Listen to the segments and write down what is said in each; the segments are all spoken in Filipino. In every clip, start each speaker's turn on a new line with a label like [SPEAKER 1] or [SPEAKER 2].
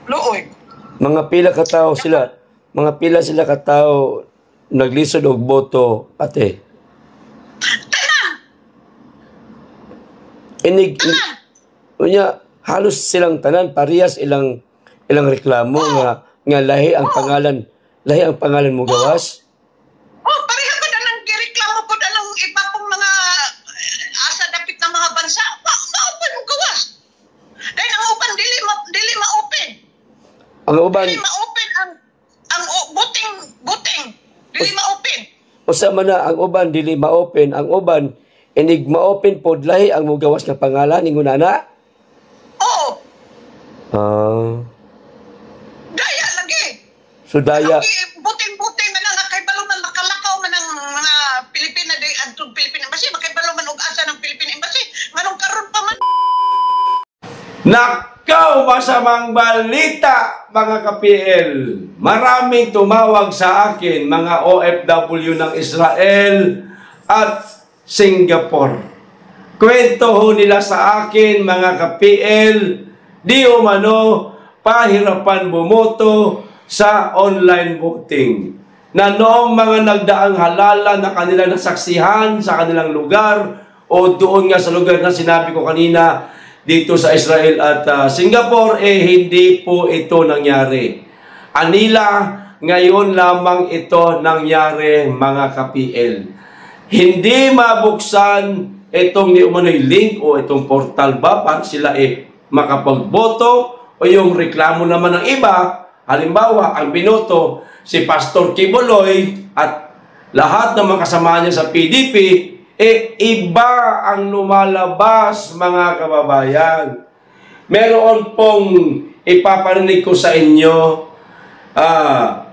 [SPEAKER 1] Luoy.
[SPEAKER 2] Mga pila ka tao sila, mga pila sila ka tao naglisod og boto, ate. Inig, unya, halos silang tanan, parehas ilang reklamo nga lahi ang pangalan mo gawas.
[SPEAKER 1] Pareha ba na nang gireklamo po na ng iba pong mga asa dapit na mga bansa? Ma-open mo gawas. Dahil ang uban, dili ma-open.
[SPEAKER 2] Ang uban,
[SPEAKER 1] Dili ma-open ang buting. Dili ma-open.
[SPEAKER 2] Usa man na ang uban dili ma-open, ang uban inig ma-open pod lahi ang mugawas nga pangalan ningon ana.
[SPEAKER 1] Oo. Daya lagi.
[SPEAKER 2] So daya.
[SPEAKER 1] Buting-buting man nga kay balo man makalakaw man ang mga Pilipina day adtong Philippine Embassy, makay balo man og asa ng Philippine Embassy. Nganong karon pa man.
[SPEAKER 2] Nakaw, masamang balita, mga ka-PL. Maraming tumawag sa akin, mga OFW ng Israel at Singapore. Kwento ho nila sa akin, mga ka-PL, di umano pahirapan bumoto sa online voting. Na noong mga nagdaang halala na kanilang nasaksihan sa kanilang lugar o doon nga sa lugar na sinabi ko kanina, dito sa Israel at Singapore, hindi po ito nangyari. Anila, ngayon lamang ito nangyari, mga ka-PL. Hindi mabuksan itong umano'y link o itong portal ba para sila makapagboto o yung reklamo naman ng iba. Halimbawa, ang binoto si Pastor Kibuloy at lahat ng mga kasama niya sa PDP, iba ang lumalabas, mga kababayan. Meron pong ipaparinig ko sa inyo,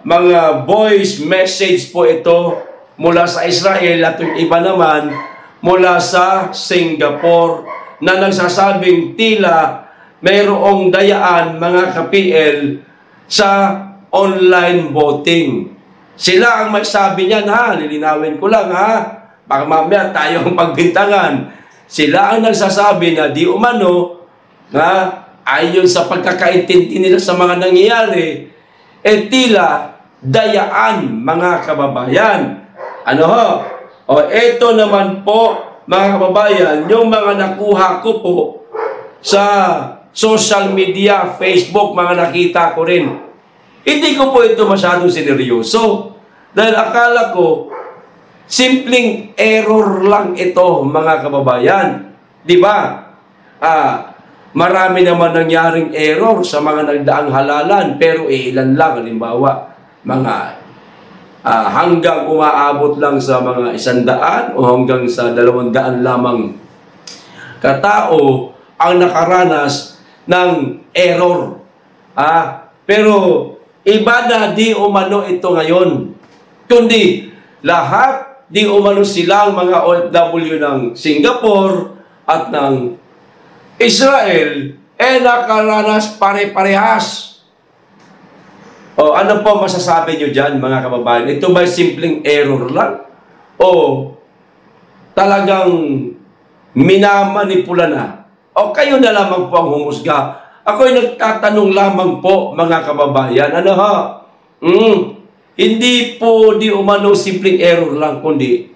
[SPEAKER 2] mga voice message po ito mula sa Israel at yung iba naman mula sa Singapore na nagsasabing tila mayroong dayaan, mga ka-PL, sa online voting. Sila ang may sabi niyan, ha? Lilinawin ko lang, ha? Baka mamaya tayo ang pagbintangan. Sila ang nagsasabi na di umano na ayon sa pagkakaintindi nila sa mga nangyayari, tila dayaan, mga kababayan. Ano ho? O eto naman po, mga kababayan, yung mga nakuha ko po sa social media, Facebook, mga nakita ko rin. Hindi ko po ito masyadong sineryoso. Dahil akala ko, simpleng error lang ito, mga kababayan. Di ba? Marami naman nangyaring error sa mga nagdaang halalan, pero ilan lang, halimbawa, mga hanggang umaabot lang sa mga 100 o hanggang sa 200 lamang katao ang nakaranas ng error. Pero iba na di umano ito ngayon, kundi lahat di umano silang mga OFW ng Singapore at ng Israel, nakaranas pare-parehas. O ano po masasabi nyo dyan, mga kababayan? Ito ba simpleng error lang? O talagang minamanipula na? O kayo na lamang po ang humusga? Ako'y nagtatanong lamang po, mga kababayan. Ano ha? Hindi po di umano simpleng error lang, kundi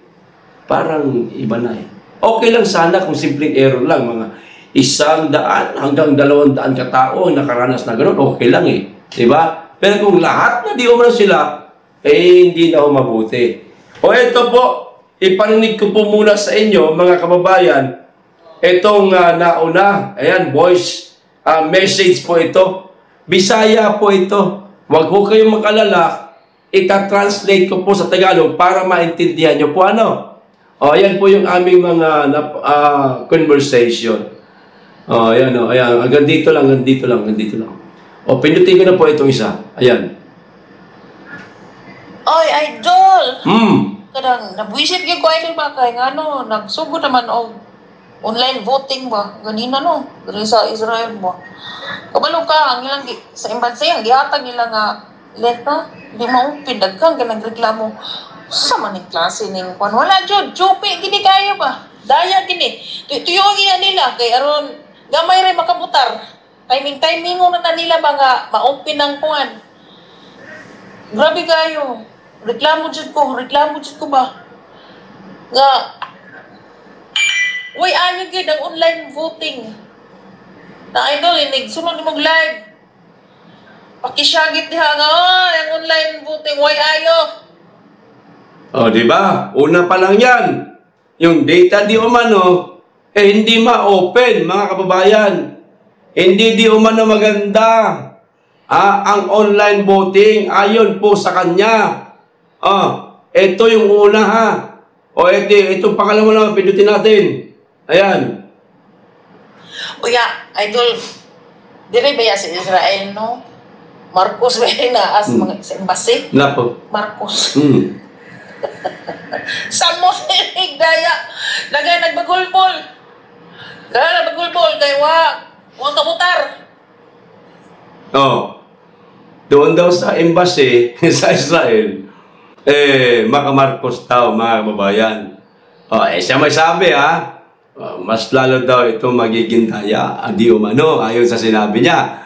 [SPEAKER 2] parang iba na . Okay lang sana kung simpleng error lang, mga 100 hanggang 200 katao ang nakaranas na gano'n, okay lang Diba? Pero kung lahat na di umano sila, hindi na mabuti. O ito po, iparinig ko po muna sa inyo, mga kababayan, itong nauna, ayan, voice message po ito. Bisaya po ito. Huwag ko kayong makalala, ita-translate ko po sa Tagalog para maintindihan nyo po ano. O, ayan po yung aming mga conversation. O, ayan o, ayan. Hanggang dito lang. O, pinutin ko na po itong isa. Ayan.
[SPEAKER 3] Oy, idol! Kadang, nabwisit yung ko, idol ba? Kaya nga, nagsugod naman o online voting ba? Ganina, Ganun sa Israel ba? Kabalo ka, ang ilang, sa embassy, ang gihatag nila nga, leta, di maupin, dagkang ka nagreklamo. Sa maning klase ning kwan. Wala dyan, chupi, gini kayo ba? Daya gini. Tuyong iya nila, kay aron, gamay rin makabutar. timing na nila ba nga ma-open ang kuan. Grabe kayo. Reklamo jud ko ba? Nga way ayo gid ang online voting. Na idol inig sunod mo live. Pakisyagit diha nga ang online voting way ayo.
[SPEAKER 2] O, di ba? Una pa lang yan. Yung data di umano, hindi ma-open, mga kababayan. Hindi di umano maganda. Ang online voting, ayon po sa kanya. Ito yung una ha. O, itong pangalawa naman, pindutin natin. Ayan.
[SPEAKER 3] Uya, idol, dire ba sa Israel, no? Marcos ba na as mga embassy?
[SPEAKER 2] Nako.
[SPEAKER 3] Marcos. Sa mo daya lagay nagbagulpol kay wa kabutar.
[SPEAKER 2] Doon daw sa embassy sa Israel, Maka Marcos daw, mga kababayan. Siya may sabi mas lalo daw ito magiging daya, di umano, ayon sa sinabi niya.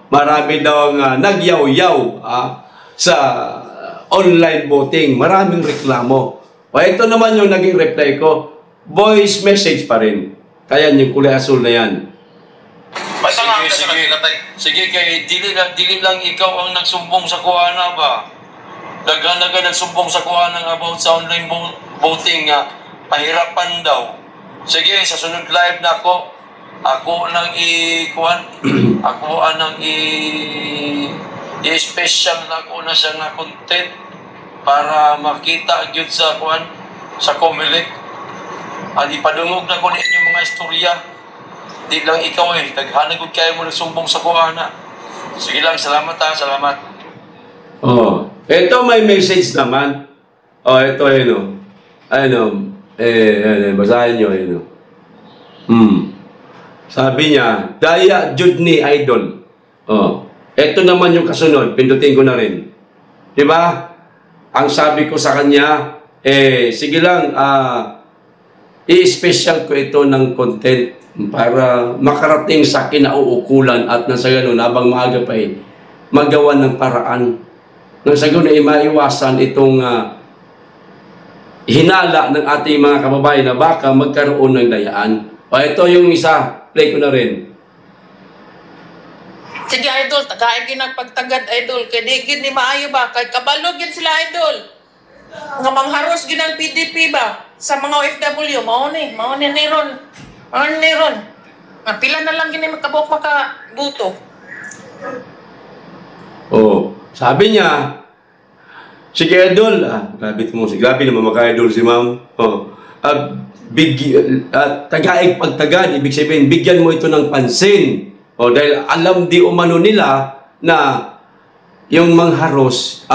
[SPEAKER 2] Marami daw ang nagyaw-yaw sa online voting. Maraming reklamo. Ito naman yung naging reply ko. Voice message pa rin. Kaya yung kulay asul na yan.
[SPEAKER 4] Sige, kay dili lang ikaw ang nagsumbong sa kuana ba? Daghan nagsumbong sa kuana about sa online voting nga pahirapan daw. Sige, sa sunod live na ako nang i-special na ako na siya na content para makita gyud sa sa Comelec. Ipadungog na ko ninyo mga istorya. Di lang ikaw daghan gud kayo mo nagsumbong sa kuana. Sige lang, salamat salamat.
[SPEAKER 2] Ito may message naman. Ito basahin nyo Sabi niya, daya jud ni idol. Ito naman yung kasunod, pindutin ko na rin. Di ba? Ang sabi ko sa kanya, sige lang, i-special ko ito ng content para makarating sa kinauukulan at nasa ganun, habang maaga pa magawa ng paraan. Nang sa ganun, maiwasan itong hinala ng ating mga kababayan na baka magkaroon ng dayaan. Ito yung isa, play ko na rin.
[SPEAKER 3] Sige idol, tagaay ginagpagtagad idol, kay digid ni maayo ba, kay kabalog yun sila idol. Nga mangharos gid ang PDP ba sa mga OFW, mao ni niron. Pila na lang gini makabuk makabuto.
[SPEAKER 2] Sabi niya, sige idol, grabe naman maka-idol si ma'am. Tagaig pagtagad, ibig sabihin, bigyan mo ito ng pansin. Dahil alam di umano nila na yung mangharos,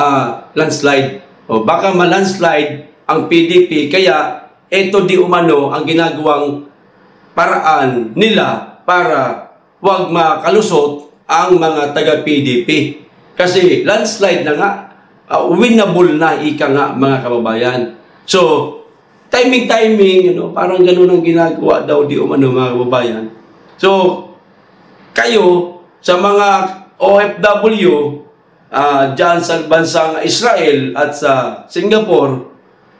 [SPEAKER 2] landslide. Baka ma-landslide ang PDP, kaya ito di umano ang ginagawang paraan nila para wag makalusot ang mga taga-PDP. Kasi landslide na nga, winnable na ika nga, mga kababayan. So, timing, parang ganun ang ginagawa daw di umano, mga kababayan. So, kayo, sa mga OFW, dyan sa bansang Israel at sa Singapore,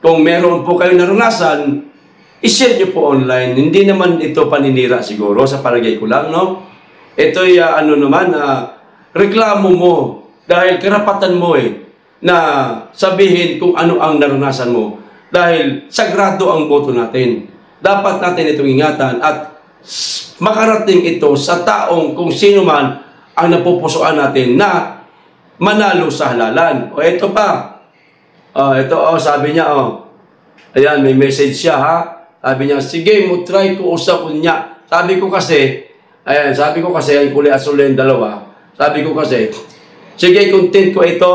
[SPEAKER 2] kung meron po kayo naranasan, i-share nyo po online. Hindi naman ito paninira siguro, sa palagay ko lang, no? Ito'y reklamo mo, dahil karapatan mo na sabihin kung ano ang naranasan mo. Dahil sagrado ang boto natin. Dapat natin itong ingatan at makarating ito sa taong kung sino man ang napupusuan natin na manalo sa halalan. Ito pa. Sabi niya, ayan, may message siya, Sabi niya, sige mo, try ko usapon niya. Sabi ko kasi, ang kulay asul yung dalawa. Sabi ko kasi, sige, content ko ito.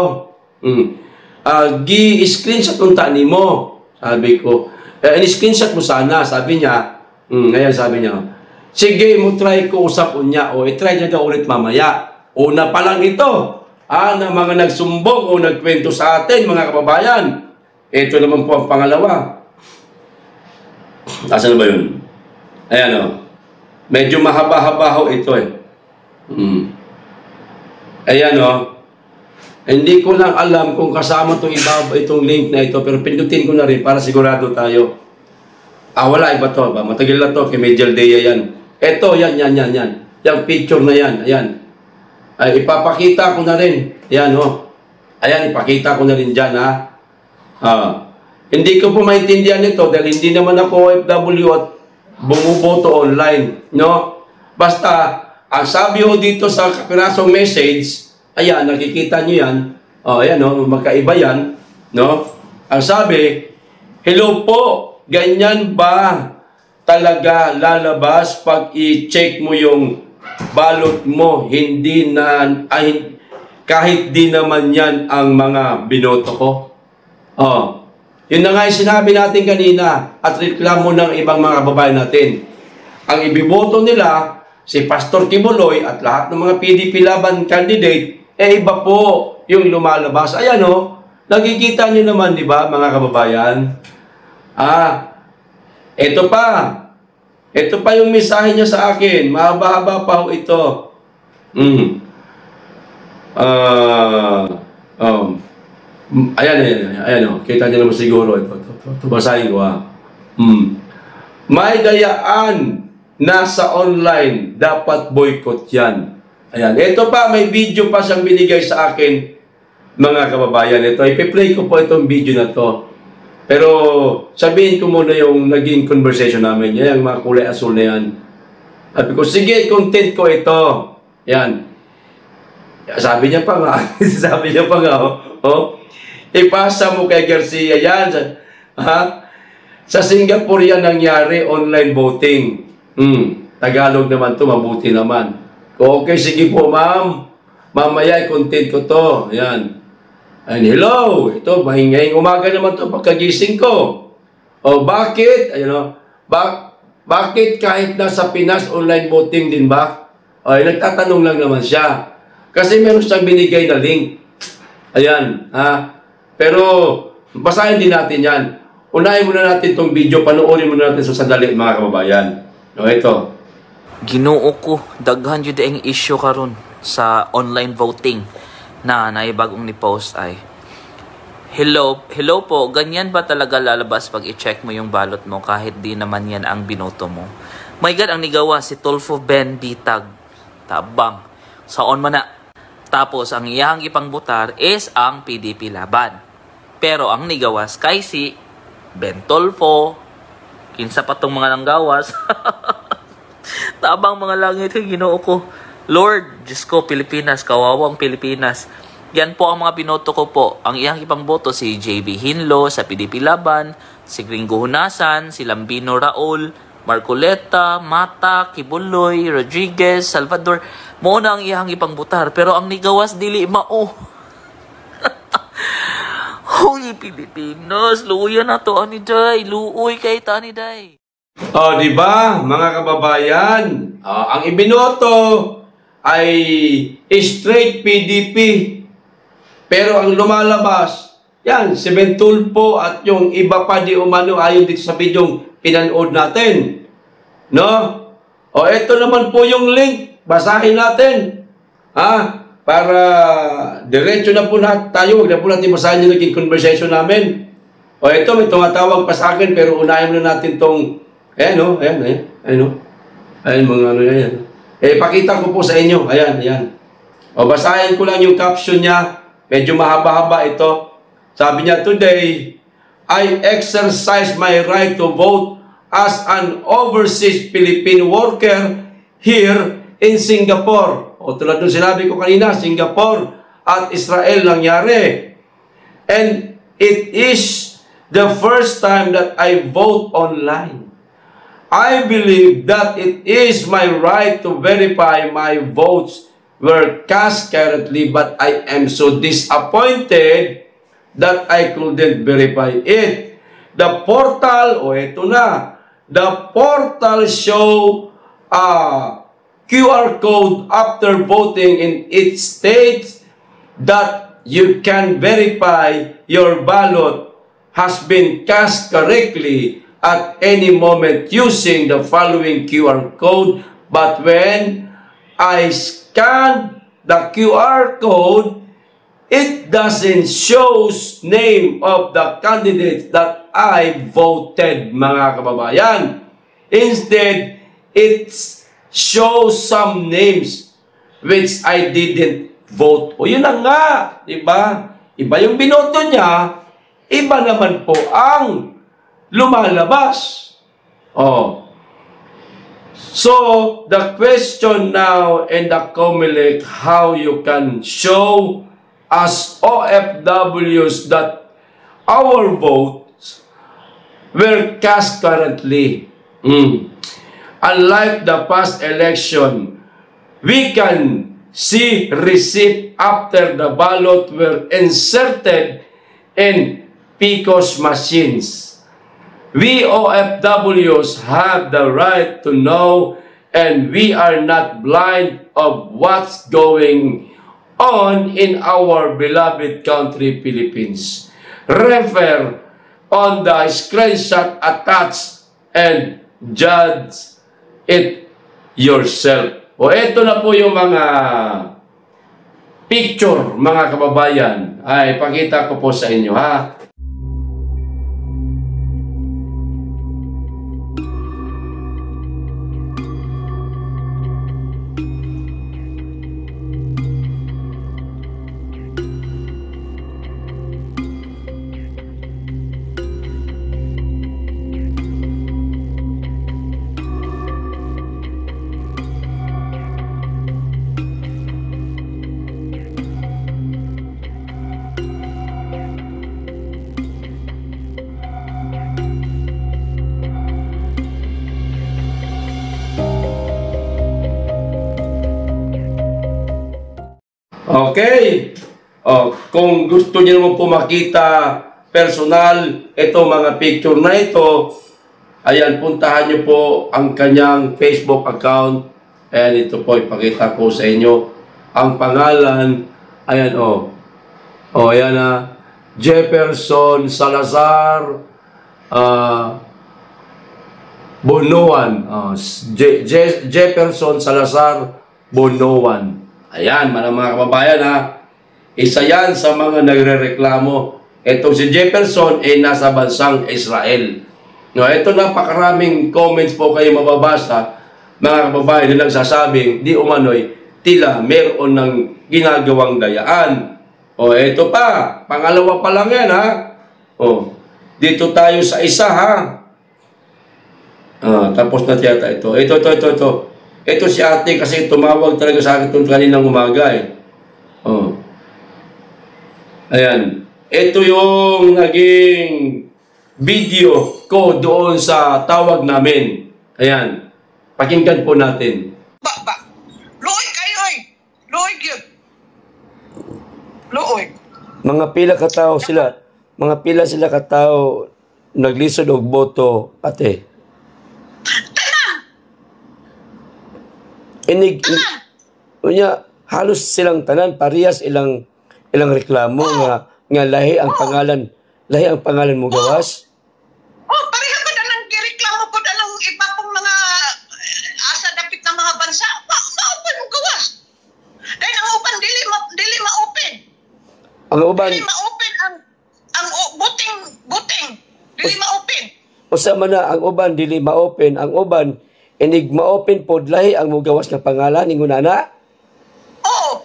[SPEAKER 2] Gi-screenshot ng tani mo. Sabi ko, in-screenshot mo sana. Sabi niya, ayan, sabi niya, sige mo, try ko usapon niya. I-try niya daw ulit mamaya. Una pa lang ito. Na mga nagsumbong o nagkwento sa atin, mga kababayan. Ito naman po ang pangalawa. Asan na ba yun? Ayan Medyo mahaba-haba ho ito eh. Ayan o. Hindi ko lang alam kung kasama itong link na ito, pero pindutin ko na rin para sigurado tayo. Wala, iba to. Matagal na to, kay Major Dea yan. Ito, yan. Yung picture na yan, ayan. Ay, ipapakita ko na rin. Ayan o. Ayan, ipakita ko na rin dyan ha. Hindi ko po maintindihan ito dahil hindi naman ako OFW at bumuboto online, no? Basta, ang sabi ho dito sa kapirasong message, ayan, nakikita nyo yan, ayan, no? Magkaiba yan, no? Ang sabi, hello po, ganyan ba talaga lalabas pag i-check mo yung balot mo, hindi na, kahit di naman yan ang mga binoto ko? Yun na nga yung sinabi natin kanina at reklamo ng ibang mga kababayan natin. Ang ibiboto nila, si Pastor Kibuloy at lahat ng mga PDP Laban candidate, iba po yung lumalabas. Ayan o, nakikita nyo naman, di ba, mga kababayan? Ito pa. Ito pa yung mensahe niya sa akin. Mahaba-haba pa ho ito. Ayan o. Kita niyo naman siguro. Ito basahin ko ha. May dayaan na sa online. Dapat boycott yan. Ayan. Ito pa, may video pa siyang binigay sa akin, mga kababayan. Ito, ipi-play ko po itong video na to. Pero, sabihin ko muna yung naging conversation namin. Yan, yung mga kulay asul na yan. Sabi ko, sige, content ko ito. Yan. Sabi niya pa nga. Sabi niya pa nga, ipasa mo kay Garcia yan. Sa Singapore yan nangyari, online voting. Tagalog naman to, mabuti naman. Okay, sige po, ma'am. Mamaya, content ko to. Yan. And hello, ito, mahingaying umaga naman to pagkagising ko. Bakit? Bakit kahit nasa Pinas, online voting din ba? Nagtatanong lang naman siya. Kasi meron siyang binigay na link. Ayan, Pero, basahin din natin yan. Unahin muna natin itong video, panoorin muna natin sa sandali, mga kababayan. Ito.
[SPEAKER 5] Ginoo ko, daghan yun ang issue karon sa online voting na naibagong ni-post ay, hello po, ganyan ba talaga lalabas pag i-check mo yung balot mo kahit di naman yan ang binoto mo? My God, ang nigawa si Tulfo Ben Bitag. Tabang. Saon man na. Tapos, ang iyang ipangbutar is ang PDP Laban. Pero ang nigawas kay si Ben Tulfo, kinsa pa tong mga nanggawas. Tabang mga langit, Ginoo ko. Lord, Diyos ko, Pilipinas, kawawang Pilipinas. Yan po ang mga binoto ko po. Ang iyang ipangboto si JB Hinlo sa PDP Laban, si Gringo Hunasan, si Lambino Raul, Marcoleta, Mata, Kibuloy, Rodriguez, Salvador. Muna ang iyang ipangbutar. Pero ang nigawas, dili mao. Hoy, Pilipinas, luuyan na to, Aniday. Luuy kay Taniday.
[SPEAKER 2] Di ba, mga kababayan? Ang ibinoto ay straight PDP. Pero ang lumalabas, yan, si Ben Tulfo at yung iba pa di umano ayon dito sa bidyong pinanood natin. No? Ito naman po yung link. Basahin natin. Para diretso na po tayo. Huwag na po natin basahin yung naging conversation namin. Ito, may tumatawag pa sa akin pero unahin muna natin tong ayan, mga ano yan. Pakita ko po sa inyo. Ayan. Basahin ko lang yung caption niya. Medyo mahaba-haba ito. Sabi niya, today, I exercise my right to vote as an overseas Philippine worker here in Singapore. Tulad nung sinabi ko kanina, Singapore at Israel nangyari. And it is the first time that I vote online. I believe that it is my right to verify my votes were cast currently, but I am so disappointed that I couldn't verify it. The portal, ito na, the portal show QR code after voting in it states that you can verify your ballot has been cast correctly at any moment using the following QR code But when I scanned the QR code, it doesn't show name of the candidate that I voted, mga kababayan. Instead, it shows some names which I didn't vote. O yun na nga, diba? Iba yung binoto niya, iba naman po ang lumalabas. Oh. So, the question now in the COMELEC, how you can show as OFWs that our votes were cast currently. Unlike the past election, we can see receipt after the ballot were inserted in PCOS machines. We OFWs have the right to know, and we are not blind of what's going on in our beloved country, Philippines. Refer on the screenshot attached and judge it yourself. O eto na po yung mga picture, mga kababayan. Ay, pakita ko po sa inyo, ha? Okay. Kung gusto niyo naman po makita personal ito mga picture na ito, ayan, puntahan niyo po ang kanyang Facebook account. Ayan, ito po, ipakita ko sa inyo. Ang pangalan, ayan, ayan na, Jefferson Salazar Bonoan. Jefferson Salazar Bonoan. Ayan, mga kababayan, ha. Isa yan sa mga nagre-reklamo. Itong si Jefferson ay nasa bansang Israel. No, ito napakaraming comments po kayo mababasa, mga kababayan, na nagsasabing di umano'y tila meron ng ginagawang dayaan. Ito pa, pangalawa pa lang yan, ha. Dito tayo sa isa, ha. Tapos na tiyata ito. Ito. Ito si ate kasi tumawag talaga sa akin itong kaninang umaga, eh. Ayan. Ito yung naging video ko doon sa tawag namin. Ayan. Pakinggan po natin.
[SPEAKER 1] Luoy kayo, eh. Luoy yun. Luoy.
[SPEAKER 2] Mga pila katao sila. Mga pila sila katao naglisod og boto, ate. Unya, halos silang tanan parehas ilang reklamo nga lahi ang pangalan mo gawas.
[SPEAKER 1] Pareha ba nang gireklamo po anang iba pong mga asa dapit ng mga bansa? Maopen mo gawas. Dahil ang uban dili ma-open.
[SPEAKER 2] Ang uban
[SPEAKER 1] dili ma-open ang buting. Dili ma-open.
[SPEAKER 2] Usa man na ang uban dili ma-open, ang uban inig ma-open pod lahi ang mugawas nga pangalan ningon ana?
[SPEAKER 1] Oo.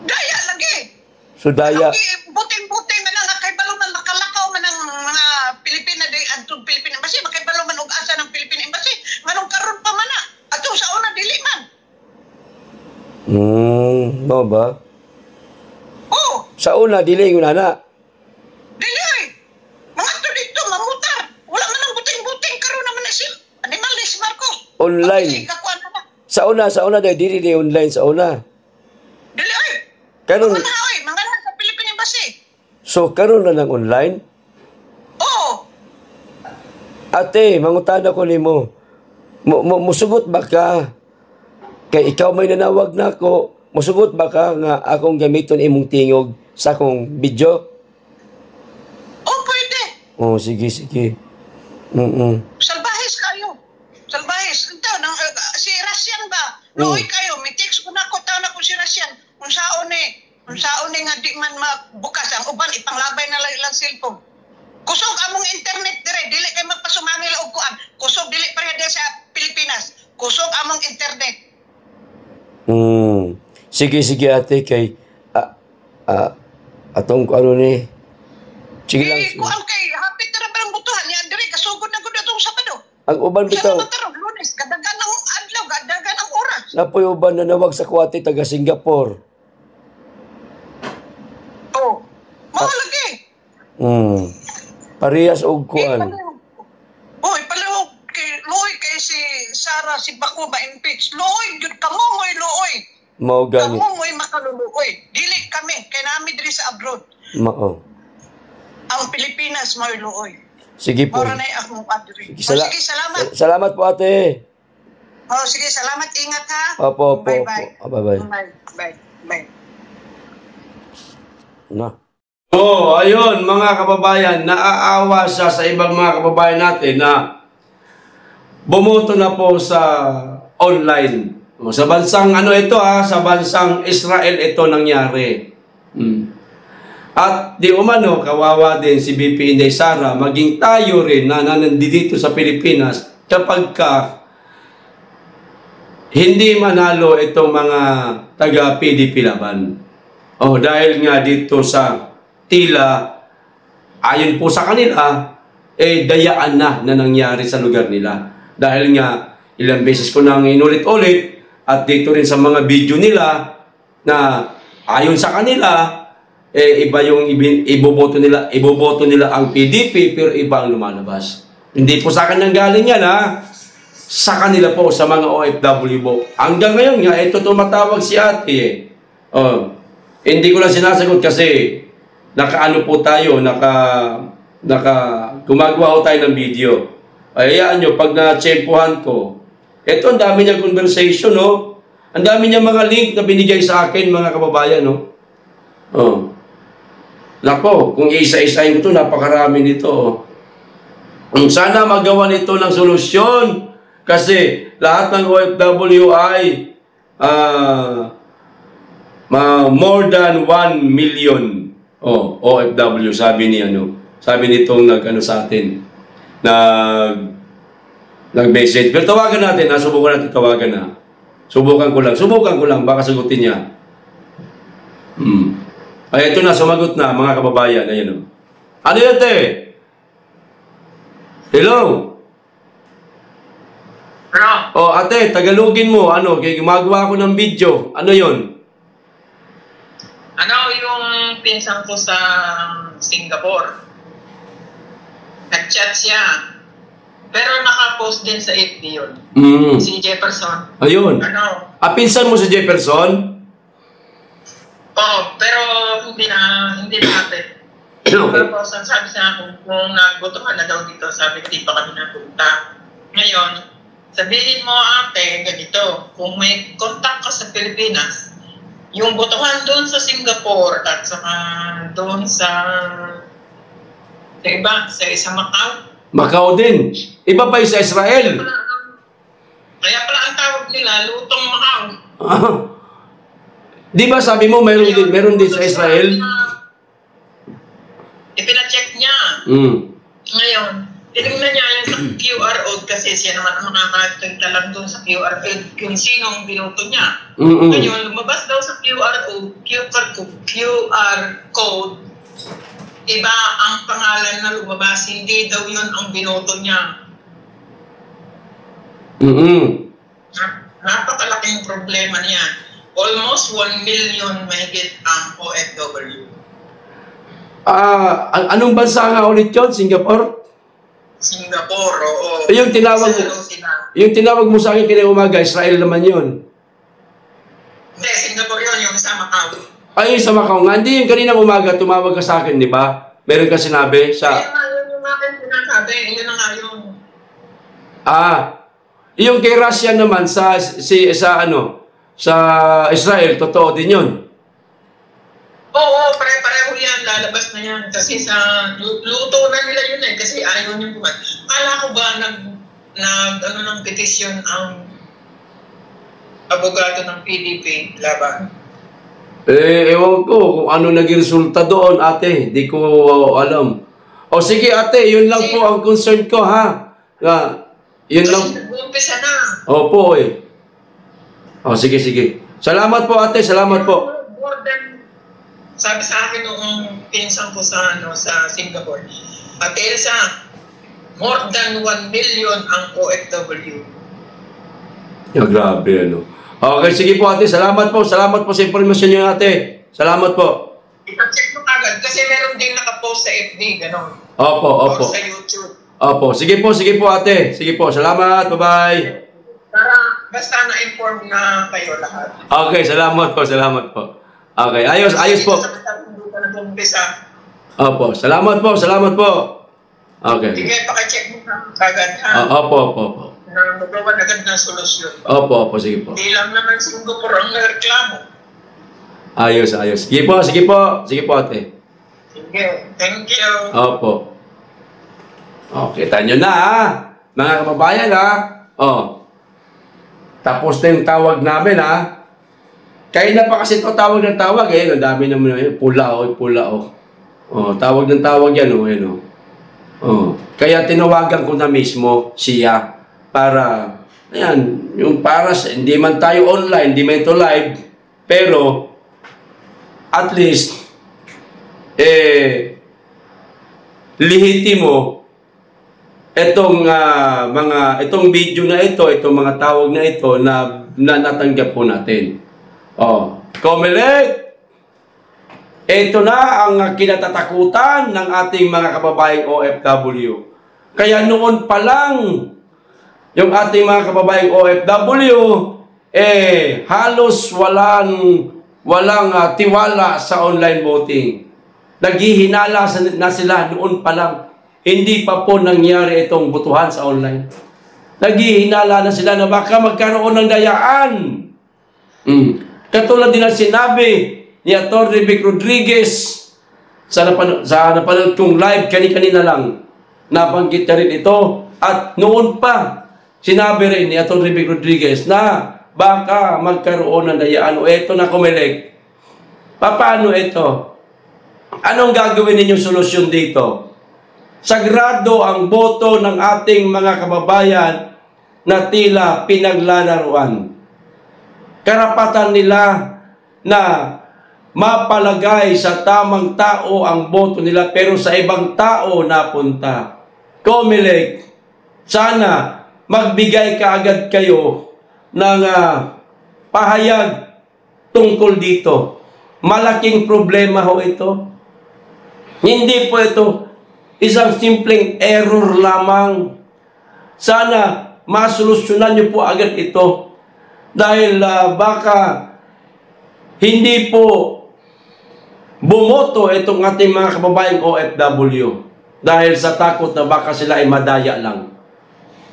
[SPEAKER 1] Daya lagi.
[SPEAKER 2] So daya.
[SPEAKER 1] Buting man nga kay balo man makalakaw man ang mga Pilipina day adtong Philippine Embassy, makay balo man og asa ng Philippine Embassy. Nganong karon pa man na. Ato sa una dili man.
[SPEAKER 2] No ba?
[SPEAKER 1] Oo.
[SPEAKER 2] Sa una dili ingon ana.
[SPEAKER 1] Dili. Mga to dito mamutar. Wala man ang buting karon naman na siya. Animal ni si Marco.
[SPEAKER 2] Online. Sa una dahil dili online sa una.
[SPEAKER 1] Dili ay.
[SPEAKER 2] Karon
[SPEAKER 1] mga na sa Philippine Embassy.
[SPEAKER 2] So karon na ng online?
[SPEAKER 1] Oo.
[SPEAKER 2] Ate, mangutana ko nimo. Musugot ba ka? Kay ikaw may nanawag na ako. Musugot ba ka nga akong gamiton imong tingog sa akong video?
[SPEAKER 1] Oh, pwede.
[SPEAKER 2] Oh, sige.
[SPEAKER 1] Salbahis kayo. Rasyan ba? Luoy kayo, may text ko na ko, tao na ko si Rasyan. Kung saan nga di man mabukas ang uban, ipanglabay na lang ilang cellphone. Kusog among internet dire, dili kay magpasumangil og kuan. Kusog dili pareha sa Pilipinas. Kusog among internet.
[SPEAKER 2] Sige ate kay atong ano ni. Sige lang.
[SPEAKER 1] Kuan kay hapit ra ba ang butuhan niya dire kasugod na gud atong Sabado.
[SPEAKER 2] Ang uban bitaw.
[SPEAKER 1] Lunes, kadagan ang adlaw, kadagan ang oras.
[SPEAKER 2] Napoy uban na nawag sa kuwate taga Singapore.
[SPEAKER 1] Oh. Mao lagi.
[SPEAKER 2] Parehas og kuan.
[SPEAKER 1] Oy, palihog kay Loy kay si Sara si Bako ba impeach. Loy gyud kamo moy Loy.
[SPEAKER 2] Mao gani.
[SPEAKER 1] Kamo moy makaluluoy. Dili kami kay nami diri sa abroad.
[SPEAKER 2] Mao.
[SPEAKER 1] Ang Pilipinas moy Loy.
[SPEAKER 2] Sige po.
[SPEAKER 1] Ora na akong adri.
[SPEAKER 2] Sige,
[SPEAKER 1] Sige, salamat.
[SPEAKER 2] Salamat po ate.
[SPEAKER 1] Oh, sige, salamat. Ingat ha.
[SPEAKER 2] Opo.
[SPEAKER 1] Bye-bye.
[SPEAKER 2] Bye-bye.
[SPEAKER 1] Bye.
[SPEAKER 2] Na. Ayun mga kababayan, naaawa siya sa ibang mga kababayan natin na bumoto na po sa online. Sa bansang sa bansang Israel ito nangyari. At di umano, kawawa din si BP Inday Sara, maging tayo rin na nandito sa Pilipinas kapag hindi manalo itong mga taga-PDP Laban. Dahil nga dito sa tila, ayon po sa kanila, dayaan na nangyari sa lugar nila. Dahil nga, ilang beses ko nang inulit-ulit, at dito rin sa mga video nila, na ayon sa kanila, iba yung iboboto nila ang PDP, pero iba ang lumalabas. Hindi po sa akin nang galing yan, sa kanila po, sa mga OFW po. Hanggang ngayon nga, ito tumatawag si ate. Hindi ko lang sinasagot kasi nakaano po tayo, gumagawa ko tayo ng video. Hayaan nyo, pag na-tsempuhan ko, ito, ang dami niyang conversation, no? Ang dami niyang mga link na binigay sa akin, mga kababayan, no? Nako, kung isa-isahin ko ito, napakarami nito. Sana magawa nito ng solusyon. Kasi lahat ng OFW ay more than 1 million OFW, sabi nitong sa atin, nag-message. Pero tawagan natin, subukan natin tawagan Subukan ko lang, baka sagutin niya. Ay, ito na, sumagot na, mga kababayan. Ayan, Ano yun, te? Hello? Ate, tagalogin mo. Kaya gumagawa ako ng video. Ano yun?
[SPEAKER 6] Yung pinsang ko sa Singapore. Nag-chat siya. Pero naka-post din sa FB yun. Si Jefferson.
[SPEAKER 2] Ayun. Pinsan mo si Jefferson?
[SPEAKER 6] Pero hindi na natin. Tapos ang sabi sa akin, kung nagbotohan na daw dito, sabi hindi pa kami napunta. Ngayon, sabihin mo ate, ganito, kung may contact ka sa Pilipinas, yung botohan doon sa Singapore at saka doon sa iba, sa isang Macau.
[SPEAKER 2] Macau din. Iba pa sa Israel.
[SPEAKER 6] Kaya pala ang tawag nila, Lutong Macau.
[SPEAKER 2] Di ba sabi mo meron din sa Israel?
[SPEAKER 6] Ipina-check niya. Ngayon, tinignan niya yung QR code kasi siya naman ang nakakagtagta lang doon sa QR code kung sinong binoto niya. Ngayon, lumabas daw sa QR code, iba ang pangalan na lumabas, hindi daw yun ang binoto niya. Napakalaking problema niya. Almost 1 million mahigit ang OFW.
[SPEAKER 2] Anong bansa nga ulit yun? Singapore?
[SPEAKER 6] Singapore, oo.
[SPEAKER 2] Yung tinawag mo sa akin kanina umaga, Israel naman yun.
[SPEAKER 6] Hindi, Singapore yun, yung sa Macau.
[SPEAKER 2] Ay, sa Macau nga. Hindi, yung kanina umaga, tumawag ka sa akin, di ba? Meron ka sinabi sa...
[SPEAKER 6] Ayun nga, yun yung akin sinasabi. Yun na nga yung...
[SPEAKER 2] Yung kay Russia naman, sa Israel, totoo din yun.
[SPEAKER 6] Oo, pare-pareho yan. Lalabas na yan. Kasi sa luto na nila yun kasi ayaw nyo buwan. Kala ko ba ng petisyon ang abogado ng PDP laban.
[SPEAKER 2] Ewan ko kung ano naging resulta doon, ate. Di ko alam. O sige, ate, yun lang po ang concern ko, ha? Yun lang.
[SPEAKER 6] Kasi nag-uumpisa na.
[SPEAKER 2] Opo, eh. O, sige, sige. Salamat po, ate. Salamat po.
[SPEAKER 6] More than, sabi sa akin noong pinsan ko sa Singapore, Ate Elsa, more than 1 million ang OFW.
[SPEAKER 2] Grabe, ano. Okay, sige po, ate. Salamat po. Salamat po sa informasyon niyo, ate. Salamat po.
[SPEAKER 6] Ipa-check mo agad kasi meron din nakapost sa FB, gano'n.
[SPEAKER 2] Opo, opo.
[SPEAKER 6] Or sa YouTube.
[SPEAKER 2] Opo. Sige po, ate. Sige po. Salamat. Bye-bye.
[SPEAKER 6] Para basta na-inform na kayo lahat.
[SPEAKER 2] Okay, salamat po. Okay, ayos po. Opo, salamat po. Okay.
[SPEAKER 6] Sige, pakicheck mo na agad, ha?
[SPEAKER 2] Opo.
[SPEAKER 6] Na magawa agad ng solusyon.
[SPEAKER 2] Opo, sige po.
[SPEAKER 6] Hindi lang naman Singapore ang reklamo.
[SPEAKER 2] Ayos. Sige po, ate.
[SPEAKER 6] Sige, thank you.
[SPEAKER 2] Opo. Okay, tanyo na, ha? Mga kababayan, ha? Tapos na yung tawag namin, ha? Kaya na pa kasi ito tawag ng tawag, eh. Ang dami naman yun. Pula. Tawag ng tawag yan, Kaya tinawagan ko na mismo siya para, hindi man tayo online, hindi man ito live, pero, at least, lihitimo itong video na ito, itong mga tawag na ito na natanggap po natin. Comelec, ito na ang kinatatakutan ng ating mga kababayang OFW. Kaya noon pa lang, yung ating mga kababayang OFW, halos walang tiwala sa online voting. Naghihinala na sila noon pa lang. Hindi pa po nangyari itong botohan sa online. Naghihinala na sila na baka magkaroon ng dayaan. Katulad din ang sinabi ni Atty. Vic Rodriguez sa napanood kong live kanina lang. Nabanggit na rin ito. At noon pa, sinabi rin ni Atty. Vic Rodriguez na baka magkaroon ng dayaan. O eto na, Comelec. Paano ito? Anong gagawin ninyong solusyon dito? Sagrado ang boto ng ating mga kababayan na tila pinaglalaruan. Karapatan nila na mapalagay sa tamang tao ang boto nila pero sa ibang tao napunta. Comelec, sana magbigay kaagad kayo ng pahayag tungkol dito. Malaking problema ho ito. Hindi po ito isang simpleng error lamang. Sana masolusyonan niyo po agad ito. Dahil baka hindi po bumoto itong ating mga kababayang OFW. Dahil sa takot na baka sila ay madaya lang.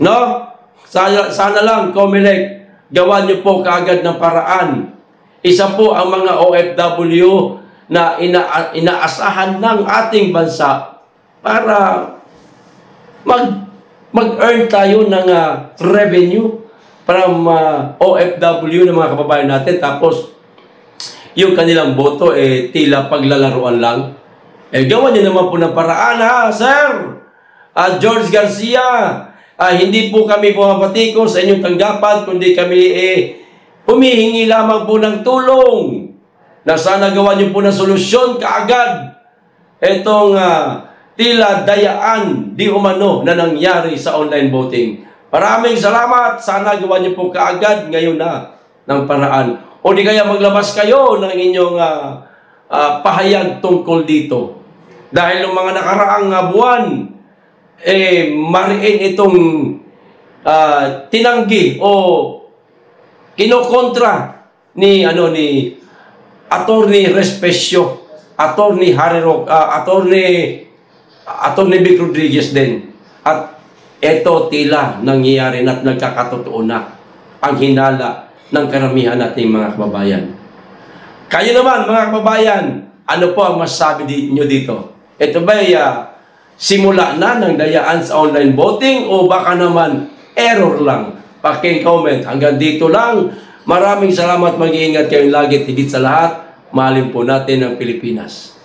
[SPEAKER 2] No? Sana lang, Comelec, gawa niyo po kaagad ng paraan. Isa po ang mga OFW na inaasahan ng ating bansa para mag-earn tayo ng revenue from OFW ng mga kababayan natin. Tapos, yung kanilang boto, tila paglalaruan lang. Gawa niyo naman po ng paraan, ha, Sir George Garcia. Hindi po kami bumabati sa inyong tanggapan, kundi kami humihingi lamang po ng tulong na sana gawa niyo po ng solusyon kaagad itong tila dayaan di umano na nangyari sa online voting. Maraming salamat. Sana gawa niyo po kaagad ngayon na ng paraan. O di kaya maglabas kayo ng inyong pahayag tungkol dito. Dahil ng mga nakaraang buwan, mariin itong tinanggi o kinokontra ni Atty. Respesio, Atty. Harry Atty. Vic Rodriguez din. At ito tila nangyayari na at nagkakatotoo na ang hinala ng karamihan nating mga kababayan. Kayo naman mga kababayan, ano po ang masasabi niyo dito? Ito ba simula na ng dayaan sa online voting o baka naman error lang? Paking comment. Hanggang dito lang Maraming salamat, mag-iingat kayong lagi. Higit sa lahat, mahalin po natin ang Pilipinas.